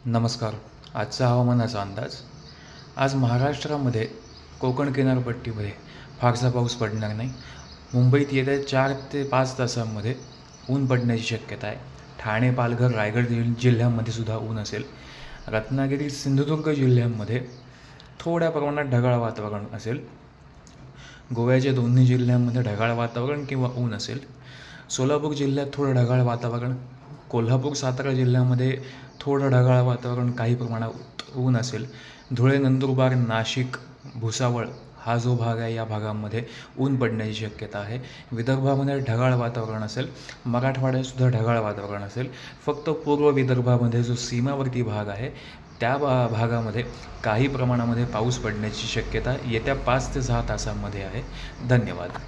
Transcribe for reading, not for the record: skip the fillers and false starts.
नमस्कार. आजचा हवामानाचा अंदाज. आज महाराष्ट्रामध्ये कोकण किनारपट्टीमध्ये फारसा पाऊस पडणार नाही. मुंबईत येत्या 4 ते 5 तासांमध्ये ऊन पडण्याची शक्यता आहे. ठाणे, पालघर, रायगड जिल्ह्यांमध्ये सुद्धा ऊन असेल. रत्नागिरी, सिंधुदुर्ग जिल्ह्यांमध्ये थोड्या प्रमाणात ढगाळ वातावरण असेल. गोव्याच्या दोन्ही जिल्ह्यांमध्ये ढगाळ वातावरण किंवा ऊन असेल. सोलापूर जिल्ह्यात थोडं ढगाळ वातावरण. कोल्हापूर, सातारा जिल्ह्यामध्ये थोडं ढगाळ वातावरण, काही प्रमाणात ऊन असेल. धुळे, नंदुरबार, नाशिक, भुसावळ हा जो भाग आहे या भागामध्ये ऊन पडण्याची शक्यता आहे. विदर्भामध्ये ढगाळ वातावरण असेल. मराठवाड्यातसुद्धा ढगाळ वातावरण असेल. फक्त पूर्व विदर्भामध्ये जो सीमावर्ती भाग आहे त्या भागामध्ये काही प्रमाणामध्ये पाऊस पडण्याची शक्यता येत्या 5 ते 6 तासांमध्ये आहे. धन्यवाद.